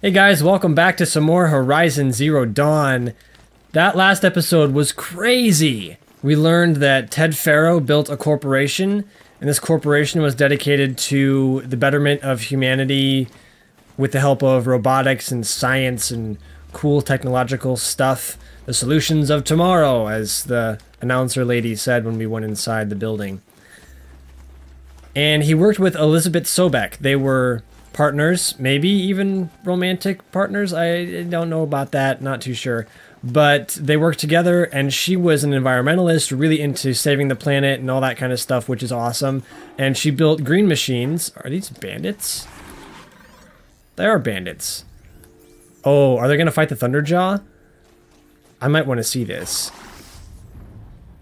Hey guys, welcome back to some more Horizon Zero Dawn. That last episode was crazy. We learned that Ted Faro built a corporation, and this corporation was dedicated to the betterment of humanity with the help of robotics and science and cool technological stuff. The solutions of tomorrow, as the announcer lady said when we went inside the building. And he worked with Elizabeth Sobek. They were partners, maybe even romantic partners. I don't know about that, not too sure. But they worked together, and she was an environmentalist, really into saving the planet and all that kind of stuff, which is awesome. And she built green machines. Are these bandits? They are bandits. Oh, are they going to fight the Thunderjaw? I might want to see this.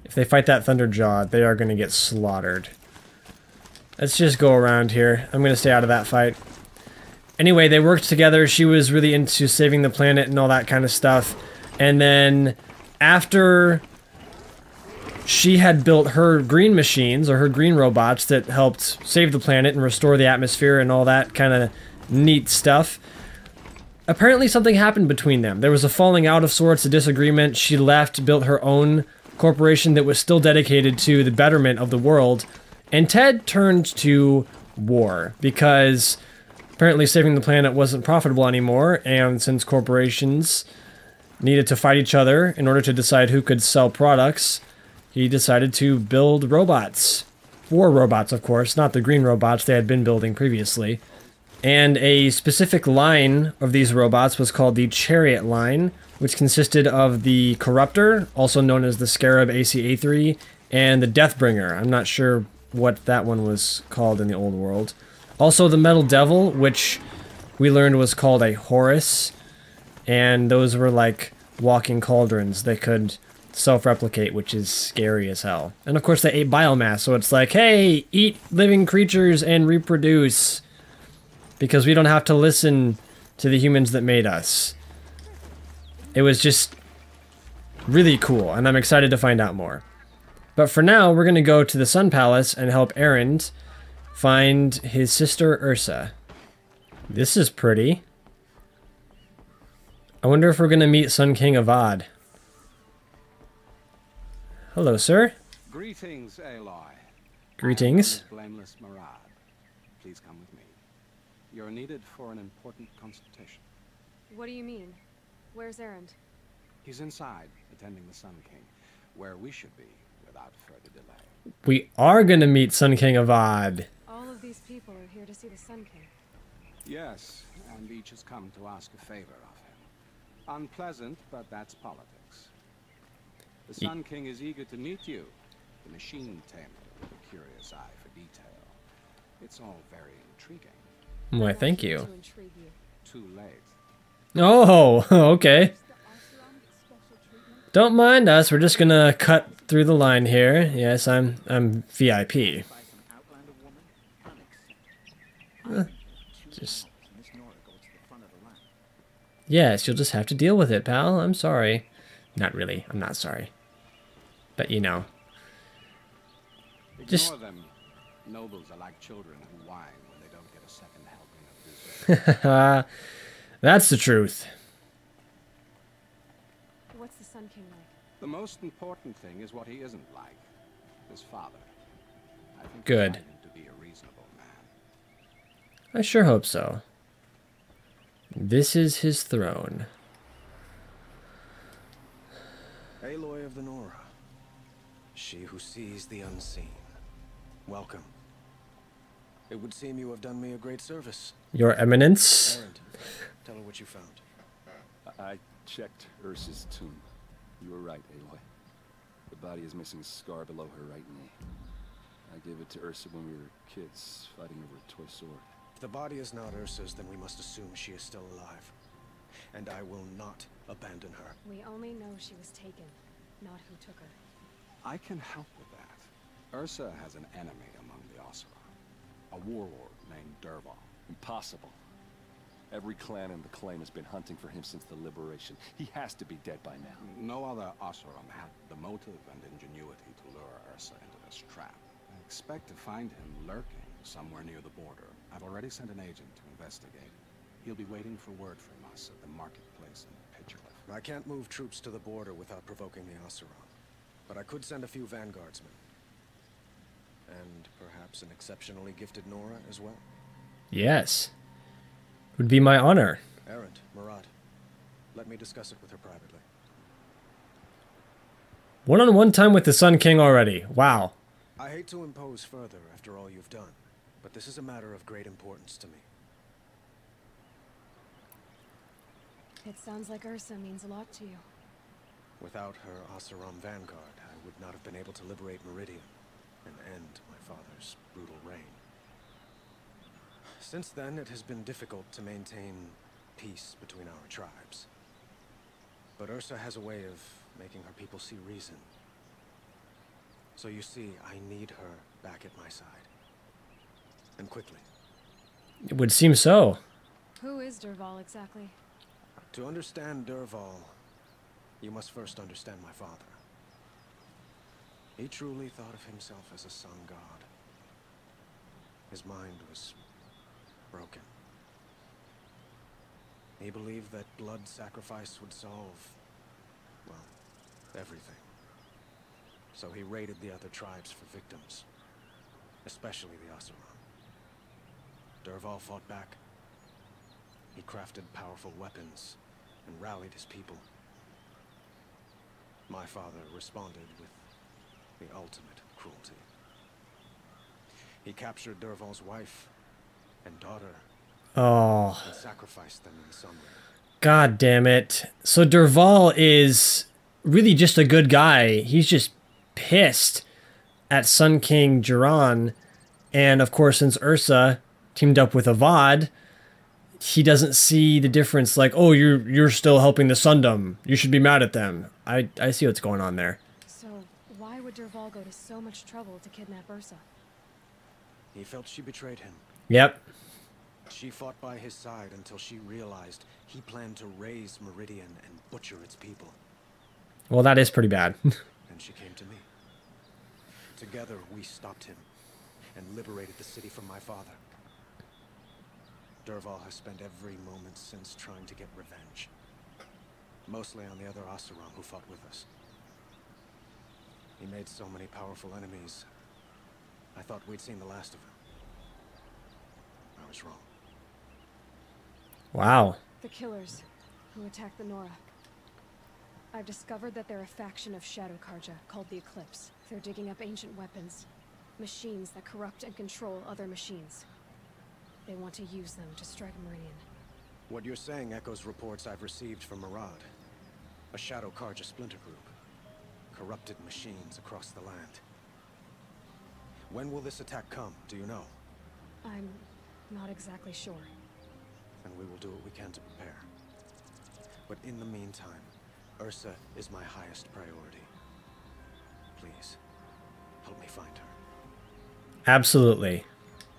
If they fight that Thunderjaw, they are going to get slaughtered. Let's just go around here. I'm going to stay out of that fight. Anyway, they worked together. She was really into saving the planet and all that kind of stuff. And then after she had built her green machines, or her green robots that helped save the planet and restore the atmosphere and all that kind of neat stuff, apparently something happened between them. There was a falling out of sorts, a disagreement. She left, built her own corporation that was still dedicated to the betterment of the world. And Ted turned to war because apparently saving the planet wasn't profitable anymore, and since corporations needed to fight each other in order to decide who could sell products, he decided to build robots. War robots, of course, not the green robots they had been building previously. And a specific line of these robots was called the Chariot line, which consisted of the Corruptor, also known as the Scarab AC-A3, and the Deathbringer. I'm not sure what that one was called in the old world. Also the Metal Devil, which we learned was called a Horus, and those were like walking cauldrons. They could self-replicate, which is scary as hell. And of course they ate biomass, so it's like, hey, eat living creatures and reproduce, because we don't have to listen to the humans that made us. It was just really cool, and I'm excited to find out more. But for now, we're going to go to the Sun Palace and help Erend find his sister Ursa. This is pretty. I wonder if we're going to meet Sunking Avad. Hello, sir. Greetings, Aloy. Greetings. Blameless Marad. Please come with me. You're needed for an important consultation. What do you mean? Where's Erend? He's inside, attending the Sun King, where we should be without further delay. We are going to meet Sunking Avad. All of these people are here to see the Sun King. Yes, and each has come to ask a favor of him. Unpleasant, but that's politics. The Sun King is eager to meet you, the machine tamer with a curious eye for detail. It's all very intriguing. Why, thank you. To intrigue you. Too late. Oh, okay. Don't mind us. We're just gonna cut through the line here. Yes, I'm VIP. Just. Yes, you'll just have to deal with it, pal. I'm sorry. Not really. I'm not sorry. But you know. Just. Ignore them. Nobles are like children who whine when they don't get a second helping of dessert. That's the truth. What's the Sun King like? The most important thing is what he isn't like. His father. I think Good. you find him to be a reasonable man. I sure hope so. This is his throne. Aloy of the Nora. She who sees the unseen. Welcome. It would seem you have done me a great service. Your Eminence. Erend, tell her what you found. I checked Ursa's tomb. You were right, Aloy. The body is missing a scar below her right knee. I gave it to Ursa when we were kids, fighting over a toy sword. If the body is not Ursa's, then we must assume she is still alive. And I will not abandon her. We only know she was taken, not who took her. I can help with that. Ursa has an enemy among the Osira. A warlord named Dervahl. Impossible. Every clan in the claim has been hunting for him since the liberation. He has to be dead by now. No other Osirum had the motive and ingenuity to lure Ursa into this trap. I expect to find him lurking somewhere near the border. I've already sent an agent to investigate. He'll be waiting for word from us at the marketplace in Pitcherlift. I can't move troops to the border without provoking the Oseram, but I could send a few vanguardsmen. And perhaps an exceptionally gifted Nora as well. Yes. Would be my honor. Erend, Murad, let me discuss it with her privately. One-on-one time with the Sun King already. Wow. I hate to impose further after all you've done, but this is a matter of great importance to me. It sounds like Ursa means a lot to you. Without her Oseram vanguard, I would not have been able to liberate Meridian and end my father's brutal reign. Since then, it has been difficult to maintain peace between our tribes. But Ursa has a way of making her people see reason. So you see, I need her back at my side. And quickly. It would seem so. Who is Dervahl exactly? To understand Dervahl, you must first understand my father. He truly thought of himself as a sun god. His mind was broken. He believed that blood sacrifice would solve, well, everything. So he raided the other tribes for victims, especially the Oseram. Dervahl fought back. He crafted powerful weapons and rallied his people. My father responded with the ultimate cruelty. He captured Dervahl's wife and daughter Oh. and sacrificed them in the sun ring. God damn it. So Dervahl is really just a good guy. He's just pissed at Sun King Jiran. And of course, since Ursa teamed up with Avad, he doesn't see the difference. Like, oh, you're still helping the Sundom. You should be mad at them. I see what's going on there. So, why would Dervahl go to so much trouble to kidnap Ursa? He felt she betrayed him. Yep. She fought by his side until she realized he planned to raise Meridian and butcher its people. Well, that is pretty bad. And she came to me. Together, we stopped him and liberated the city from my father. Dervahl has spent every moment since trying to get revenge. Mostly on the other Oseram who fought with us. He made so many powerful enemies. I thought we'd seen the last of him. I was wrong. Wow. The killers who attacked the Nora. I've discovered that they're a faction of Shadow Karja called the Eclipse. They're digging up ancient weapons. Machines that corrupt and control other machines. They want to use them to strike Meridian. What you're saying echoes reports I've received from Murad. A Shadow Karja splinter group. Corrupted machines across the land. When will this attack come, do you know? I'm not exactly sure. And we will do what we can to prepare. But in the meantime, Ursa is my highest priority. Please, help me find her. Absolutely.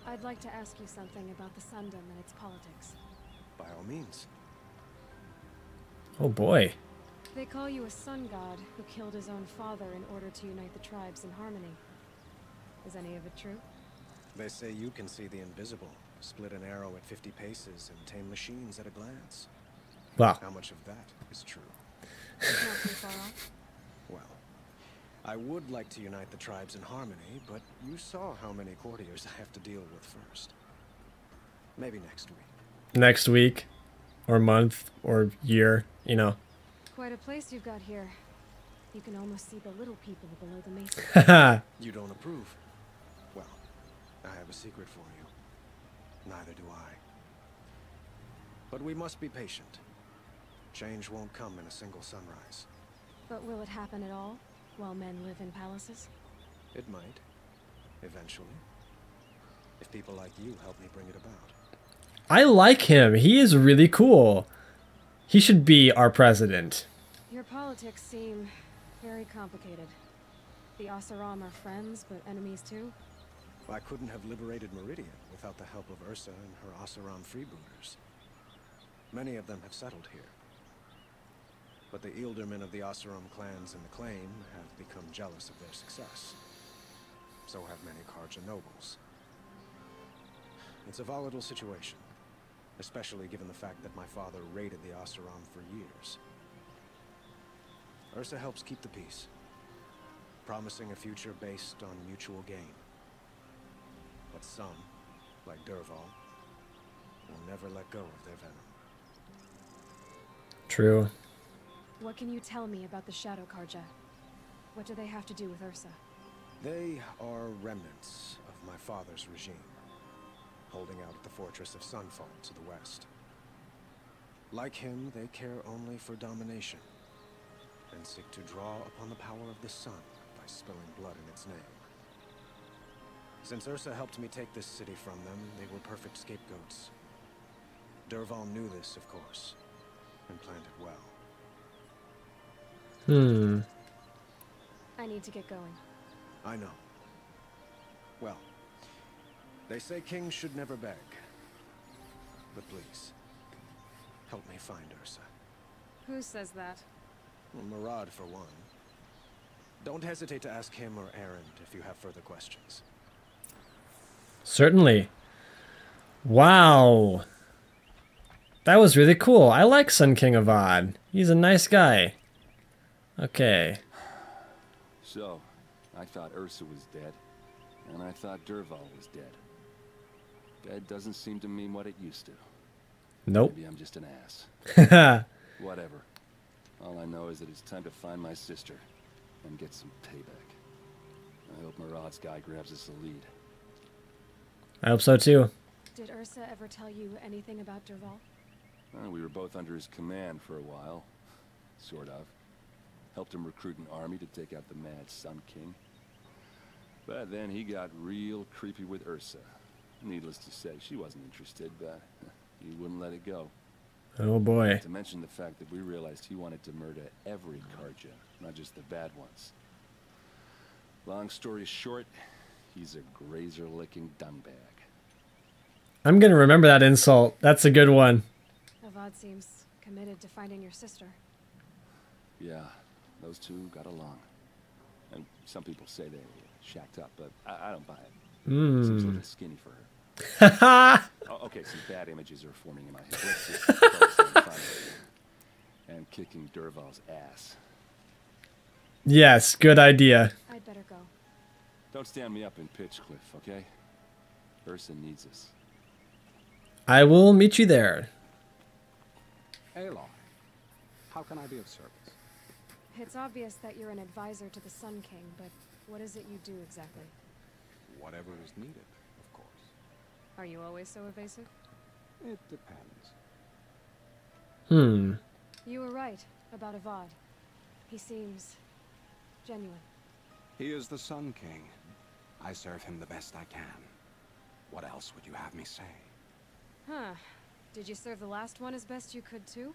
I'd like to ask you something about the Sundom and its politics. By all means. Oh boy. They call you a sun god who killed his own father in order to unite the tribes in harmony. Is any of it true? They say you can see the invisible, split an arrow at 50 paces, and tame machines at a glance. Wow. How much of that is true? Not too far off. Well, I would like to unite the tribes in harmony, but you saw how many courtiers I have to deal with first. Maybe next week. Next week, or month, or year, you know. Quite a place you've got here. You can almost see the little people below the mesa. Haha. You don't approve? Well, I have a secret for you. Neither do I. But we must be patient. Change won't come in a single sunrise. But will it happen at all, while men live in palaces? It might. Eventually. If people like you help me bring it about. I like him. He is really cool. He should be our president. Your politics seem very complicated. The Oseram are friends, but enemies too? I couldn't have liberated Meridian without the help of Ursa and her Oseram freebooters. Many of them have settled here. But the Ealdormen of the Oseram clans in the Claim have become jealous of their success. So have many Karja nobles. It's a volatile situation, especially given the fact that my father raided the Oseram for years. Ursa helps keep the peace, promising a future based on mutual gain. But some, like Dervahl, will never let go of their venom. True. What can you tell me about the Shadow Karja? What do they have to do with Ursa? They are remnants of my father's regime, holding out at the fortress of Sunfall to the west. Like him, they care only for domination, and seek to draw upon the power of the sun by spilling blood in its name. Since Ursa helped me take this city from them, they were perfect scapegoats. Dervahl knew this, of course, and planned it well. I need to get going. I know. Well, they say kings should never beg. But please, help me find Ursa. Who says that? Well, Murad, for one. Don't hesitate to ask him or Erend if you have further questions. Certainly. Wow. That was really cool. I like Sunking Avad. He's a nice guy. Okay. So, I thought Ursa was dead, and I thought Dervahl was dead. Dead doesn't seem to mean what it used to. Nope. Maybe I'm just an ass. Whatever. All I know is that it's time to find my sister and get some payback. I hope Murad's guy grabs us a lead. I hope so too. Did Ursa ever tell you anything about Dervahl? Well, we were both under his command for a while. Sort of. Helped him recruit an army to take out the mad Sun King. But then he got real creepy with Ursa. Needless to say, she wasn't interested, but he wouldn't let it go. Oh boy. Not to mention the fact that we realized he wanted to murder every Karja, not just the bad ones. Long story short, he's a grazer-licking dungbag. I'm gonna remember that insult. That's a good one. Avad seems committed to finding your sister. Yeah, those two got along. And some people say they shacked up, but I don't buy it. Seems a little skinny for her. Oh, okay, some bad images are forming in my head. Let's just focus on finding and kicking Dervahl's ass. Yes, good idea. I'd better go. Don't stand me up in Pitchcliff, okay? Ursa needs us. I will meet you there. Aloy, how can I be of service? It's obvious that you're an advisor to the Sun King, but what is it you do exactly? Whatever is needed, of course. Are you always so evasive? It depends. You were right about Avad. He seems genuine. He is the Sun King. I serve him the best I can. What else would you have me say? Huh. Did you serve the last one as best you could too?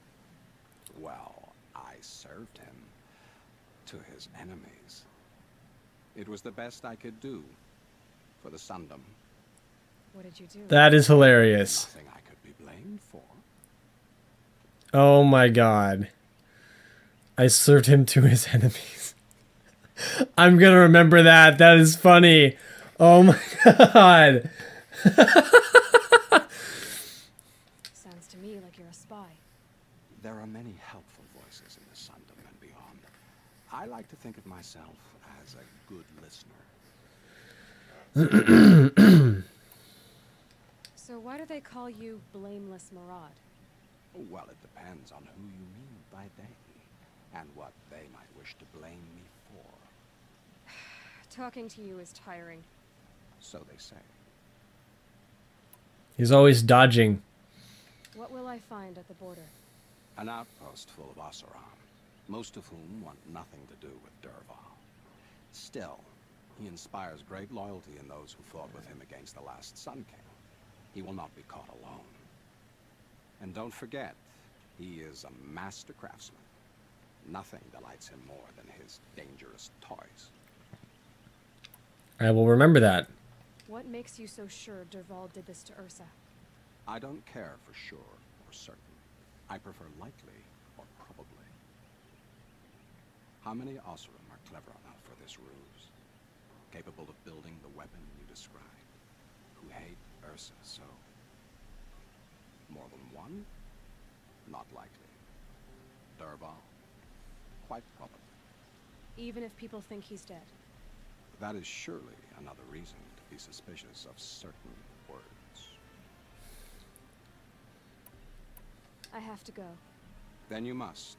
Well, I served him to his enemies. It was the best I could do for the Sundom. What did you do? That is hilarious. Nothing I could be blamed for. Oh my god. I served him to his enemies. I'm gonna remember that. That is funny. Oh my god. Sounds to me like you're a spy. There are many helpful voices in the Sundom and beyond. I like to think of myself as a good listener. So why do they call you Blameless Murad? Well, it depends on who you mean by they, and what they might wish to blame me for. Talking to you is tiring. So they say. He's always dodging. What will I find at the border? An outpost full of Oseram, most of whom want nothing to do with Dervahl. Still, he inspires great loyalty in those who fought with him against the last Sun King. He will not be caught alone. And don't forget, he is a master craftsman. Nothing delights him more than his dangerous toys. I will remember that. What makes you so sure Dervahl did this to Ursa? I don't care for sure or certain. I prefer likely or probably. How many Oseram are clever enough for this ruse? Capable of building the weapon you described? Who hate Ursa so? More than one? Not likely. Dervahl? Quite probably. Even if people think he's dead. That is surely another reason to be suspicious of certain words. I have to go. Then you must.